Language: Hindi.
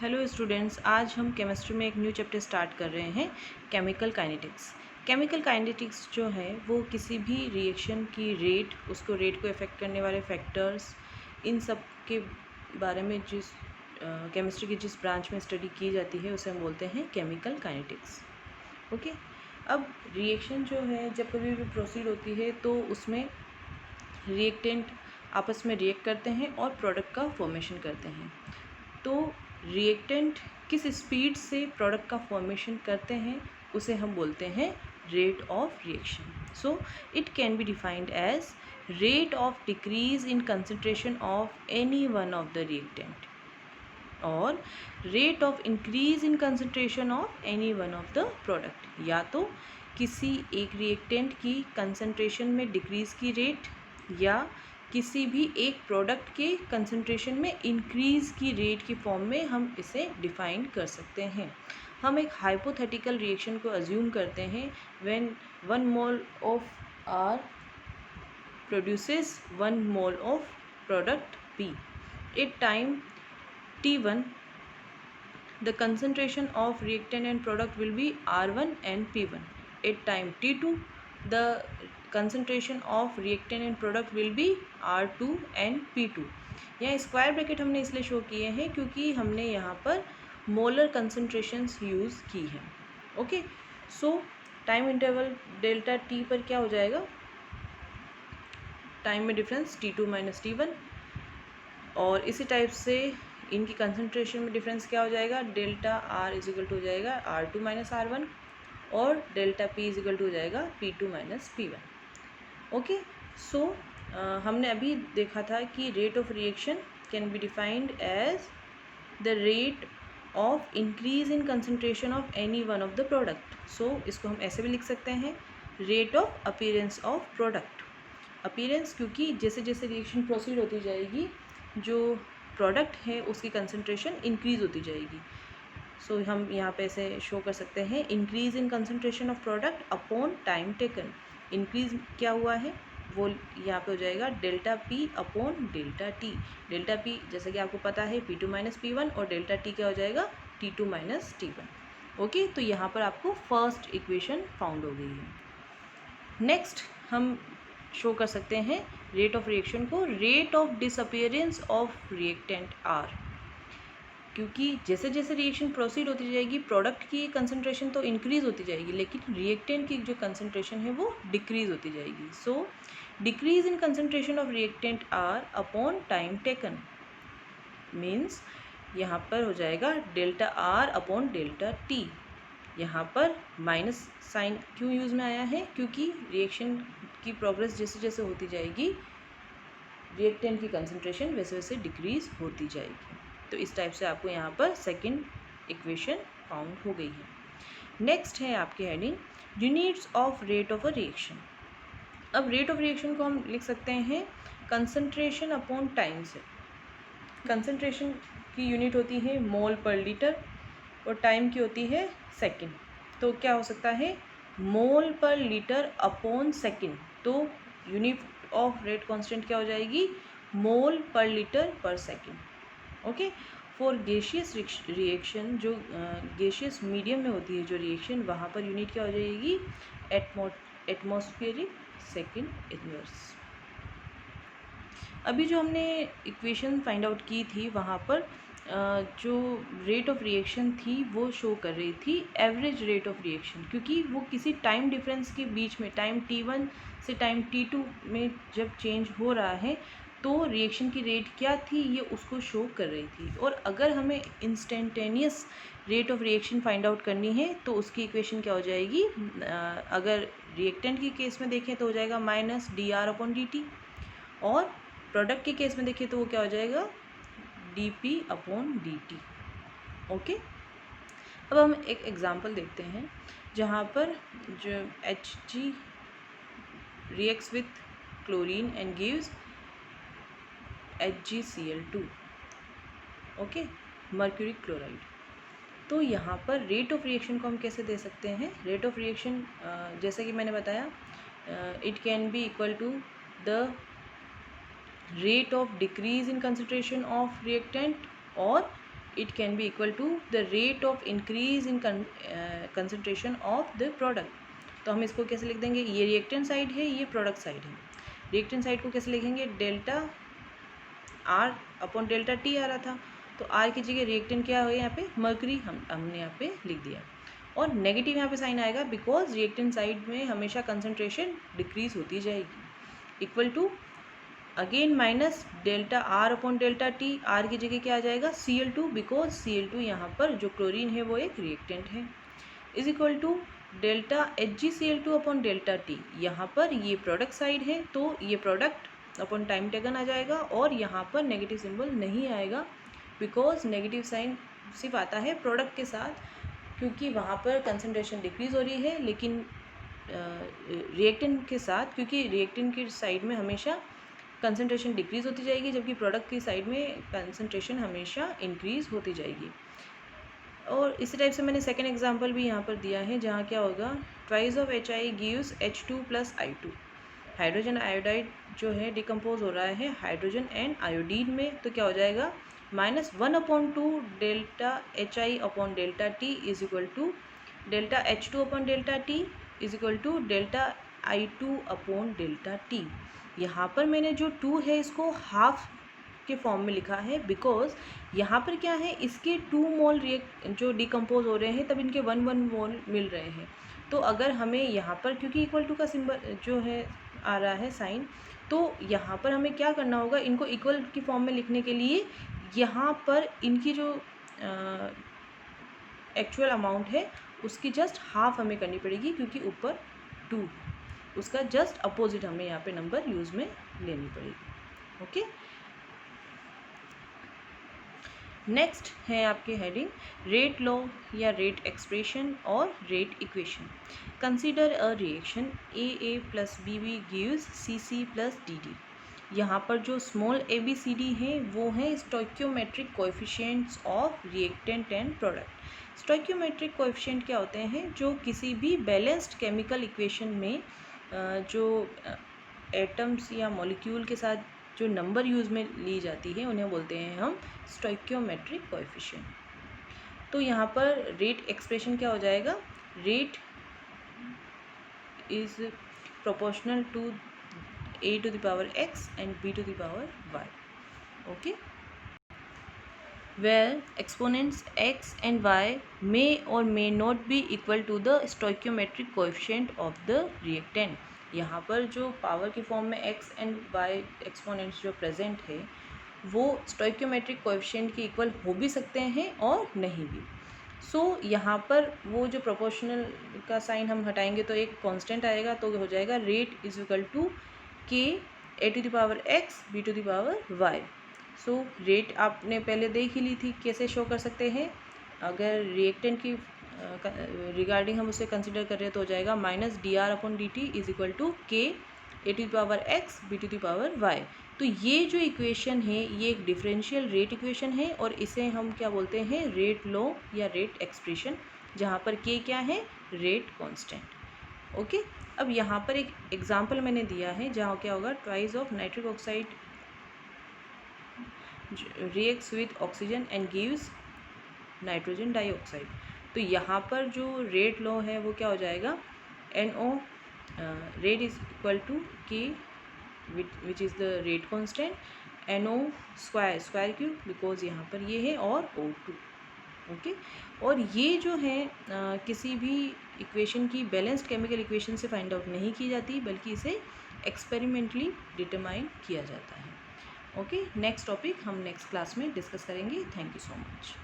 हेलो स्टूडेंट्स, आज हम केमिस्ट्री में एक न्यू चैप्टर स्टार्ट कर रहे हैं, केमिकल काइनेटिक्स। केमिकल काइनेटिक्स जो है वो किसी भी रिएक्शन की रेट, उसको रेट को इफ़ेक्ट करने वाले फैक्टर्स, इन सब के बारे में जिस केमिस्ट्री की जिस ब्रांच में स्टडी की जाती है उसे हम बोलते हैं केमिकल काइनेटिक्स। ओके। अब रिएक्शन जो है जब कभी भी प्रोसीड होती है तो उसमें रिएक्टेंट आपस में रिएक्ट करते हैं और प्रोडक्ट का फॉर्मेशन करते हैं। तो रिएक्टेंट किस स्पीड से प्रोडक्ट का फॉर्मेशन करते हैं उसे हम बोलते हैं rate of reaction. So it can be defined as rate of decrease in concentration of any one of the reactant और rate of increase in concentration of any one of the product. या तो किसी एक रिएक्टेंट की कंसंट्रेशन में डिक्रीज़ की रेट या किसी भी एक प्रोडक्ट के कंसंट्रेशन में इंक्रीज़ की रेट की फॉर्म में हम इसे डिफाइन कर सकते हैं। हम एक हाइपोथेटिकल रिएक्शन को अज्यूम करते हैं when 1 mole of R produces 1 mole of product B at time T1, the concentration of reactant and product will be R1 and P1. At time T2, the concentration of reactant and product will be R2 and P2. यहाँ स्क्वायर ब्रैकेट हमने इसलिए शो किए हैं क्योंकि हमने यहाँ पर मोलर कंसंट्रेशंस यूज़ की हैं। ओके, सो टाइम इंटरवल डेल्टा टी पर क्या हो जाएगा, टाइम में डिफरेंस T2 माइनस T1, और इसी टाइप से इनकी कंसंट्रेशन में डिफरेंस क्या हो जाएगा, delta R is equal to हो जाएगा R2 माइनस R1 और delta P is equal to हो जाएगा P2 माइनस P1। ओके, सो हमने अभी देखा था कि rate of reaction can be defined as the rate of increase in concentration of any one of the product. So इसको हम ऐसे भी लिख सकते हैं, rate of appearance of product. Appearance क्योंकि जैसे जैसे रिएक्शन प्रोसीड होती जाएगी जो प्रोडक्ट है उसकी कंसंट्रेशन इंक्रीज़ होती जाएगी। सो हम यहाँ पे ऐसे शो कर सकते हैं, increase in concentration of product upon time taken. Increase क्या हुआ है वो यहाँ पे हो जाएगा delta P upon delta T. Delta P जैसे कि आपको पता है P2 माइनस P1 और डेल्टा टी क्या हो जाएगा T2 माइनस T1। ओके, तो यहाँ पर आपको फर्स्ट इक्वेशन फाउंड हो गई है। नेक्स्ट हम शो कर सकते हैं रेट ऑफ रिएक्शन को rate of disappearance of reactant R. क्योंकि जैसे जैसे रिएक्शन प्रोसीड होती जाएगी प्रोडक्ट की कंसंट्रेशन तो इंक्रीज़ होती जाएगी लेकिन रिएक्टेंट की जो कंसंट्रेशन है वो डिक्रीज़ होती जाएगी। So decrease in concentration of reactant R upon time taken means यहाँ पर हो जाएगा delta R upon delta T. यहाँ पर माइनस साइन क्यों यूज़ में आया है, क्योंकि रिएक्शन की प्रोग्रेस जैसे जैसे होती जाएगी रिएक्टेंट की कंसंट्रेशन वैसे वैसे डिक्रीज़ होती जाएगी। तो इस टाइप से आपको यहाँ पर सेकंड इक्वेशन फाउंड हो गई है। नेक्स्ट है आपकी heading units of rate of a reaction. अब रेट ऑफ रिएक्शन को हम लिख सकते हैं कंसंट्रेशन अपॉन टाइम से। कंसंट्रेशन की यूनिट होती है मोल पर लीटर और टाइम की होती है सेकंड। तो क्या हो सकता है, मोल पर लीटर अपॉन सेकंड। तो यूनिट ऑफ रेट कांस्टेंट क्या हो जाएगी, मोल पर लीटर पर second. Okay, for gaseous reaction जो गैसियस मीडियम में होती है जो रिएक्शन, वहाँ पर यूनिट क्या हो जाएगी, एटमॉस्फेरिक सेकंड इनवर्स। अभी जो हमने इक्वेशन फाइंड आउट की थी वहाँ पर जो रेट ऑफ रिएक्शन थी वो शो कर रही थी एवरेज रेट ऑफ रिएक्शन, क्योंकि वो किसी टाइम डिफरेंस के बीच में टाइम T1 से टाइम T2 में जब चेंज हो रहा है तो रिएक्शन की रेट क्या थी ये उसको शो कर रही थी। और अगर हमें instantaneous rate of reaction find out करनी है तो उसकी इक्वेशन क्या हो जाएगी, अगर रिएक्टेंट के केस में देखें तो हो जाएगा माइनस dR/dt और प्रोडक्ट के केस में देखिए तो वो क्या हो जाएगा dP/dt। ओके, अब हम एक एग्जांपल देखते हैं जहाँ पर जो Hg reacts with chlorine and gives HgCl2। Okay, mercury chloride. तो यहाँ पर रेट ऑफ रिएक्शन को हम कैसे दे सकते हैं, रेट ऑफ रिएक्शन जैसे कि मैंने बताया it can be equal to the rate of decrease in concentration of reactant or it can be equal to the rate of increase in concentration of the product. तो हम इसको कैसे लिख देंगे, ये रिएक्टेंट साइड है, ये प्रोडक्ट साइड है। रिएक्टेंट साइड को कैसे लिखेंगे, delta R upon delta T आ रहा था, तो आर की जगह रिएक्टेंट क्या हो यहाँ पे मर्करी हमने यहाँ पे लिख दिया। और नेगेटिव यहाँ पे साइन आएगा बिकॉज रिएक्टेंट साइड में हमेशा कंसनट्रेशन डिक्रीज होती जाएगी। Equal to again minus delta R upon delta T, R की जगह क्या आ जाएगा Cl2 बिकॉज Cl2 यहाँ पर जो क्लोरीन है वो एक रिएक्टेंट है, is equal to delta HgCl2 upon delta T. यहाँ पर ये प्रोडक्ट साइड है तो ये प्रोडक्ट अपॉन टाइम टेकन आ जाएगा और यहाँ पर नेगेटिव सिंबल नहीं आएगा बिकॉज नेगेटिव साइन सिर्फ आता है प्रोडक्ट के साथ, क्योंकि वहाँ पर कंसनट्रेशन डिक्रीज हो रही है, लेकिन रिएक्टेंट के साथ, क्योंकि रिएक्टेंट की साइड में हमेशा कंसनट्रेशन डिक्रीज होती जाएगी जबकि प्रोडक्ट की साइड में कंसनट्रेशन हमेशा इंक्रीज होती जाएगी। और इसी टाइप से मैंने सेकेंड एग्जांपल भी यहाँ पर दिया है जहाँ क्या होगा, twice of HI gives H2 plus I2। Hydrogen iodide जो है डिकम्पोज हो रहा है हाइड्रोजन एंड आयोडीन में, तो क्या हो जाएगा -1/2 delta HI upon delta T is equal to delta H2 upon delta T is equal to delta I2 upon delta T. यहाँ पर मैंने जो 2 है इसको हाफ के फॉर्म में लिखा है बिकॉज यहाँ पर क्या है, इसके 2 मोल जो डिकम्पोज हो रहे हैं तब इनके 1 मोल मिल रहे हैं। तो अगर हमें यहाँ पर, क्योंकि इक्वल टू का सिंबल जो है आ रहा है साइन, तो यहाँ पर हमें क्या करना होगा, इनको इक्वल की फॉर्म में लिखने के लिए यहाँ पर इनकी जो एक्चुअल अमाउंट है उसकी जस्ट हाफ हमें करनी पड़ेगी, क्योंकि ऊपर 2 उसका जस्ट अपोजिट हमें यहाँ पे नंबर यूज़ में लेनी पड़ेगी। ओके, नेक्स्ट है आपके हेडिंग रेट लॉ या रेट एक्सप्रेशन और rate equation. Consider a reaction AA plus BB gives CC plus DD। यहाँ पर जो स्मॉल ABCD है वो है stoichiometric coefficients of reactant and product. Stoichiometric coefficient क्या होते हैं, जो किसी भी बैलेंस्ड केमिकल इक्वेशन में जो एटम्स या मॉलिक्यूल के साथ जो नंबर यूज़ में ली जाती है उन्हें बोलते हैं हम स्टोइकियोमेट्रिक कोएफिशिएंट। तो यहाँ पर रेट एक्सप्रेशन क्या हो जाएगा, rate is proportional to A to the power x and B to the power y. Okay, where exponents x and y may or may not be equal to the stoichiometric coefficient of the reactant. यहाँ पर जो पावर की फॉर्म में x and y एक्सपोनेंट्स जो प्रेजेंट है वो स्टोइकियोमेट्रिक कोएफिशिएंट के इक्वल हो भी सकते हैं और नहीं भी। यहाँ पर वो जो प्रोपोर्शनल का साइन हम हटाएंगे तो एक कांस्टेंट आएगा, तो हो जाएगा rate is equal to K A to the power x B to the power y। Rate आपने पहले देख ही ली थी कैसे शो कर सकते हैं, अगर रिएक्टेंट की रिगार्डिंग हम उसे कंसिडर कर रहे हैं तो हो जाएगा -dr upon dt is equal to K A to the power x B to the power y। तो ये जो इक्वेशन है ये एक डिफरेंशियल रेट इक्वेशन है और इसे हम क्या बोलते हैं, रेट लॉ या रेट एक्सप्रेशन, जहाँ पर K क्या है, रेट कांस्टेंट। ओके, अब यहाँ पर एक एग्जांपल मैंने दिया है जहाँ क्या होगा, twice of nitric oxide reacts with oxygen and gives nitrogen dioxide. तो यहाँ पर जो रेट लॉ है वो क्या हो जाएगा, NO rate is equal to K which is the rate constant, NO square cube because यहाँ पर ये है, और O2। ओके, और ये जो है किसी भी इक्वेशन की बैलेंस्ड केमिकल इक्वेशन से फाइंड आउट नहीं की जाती बल्कि इसे एक्सपेरिमेंटली डिटरमाइन किया जाता है। ओके, नेक्स्ट टॉपिक हम नेक्स्ट क्लास में डिस्कस करेंगे। Thank you so much.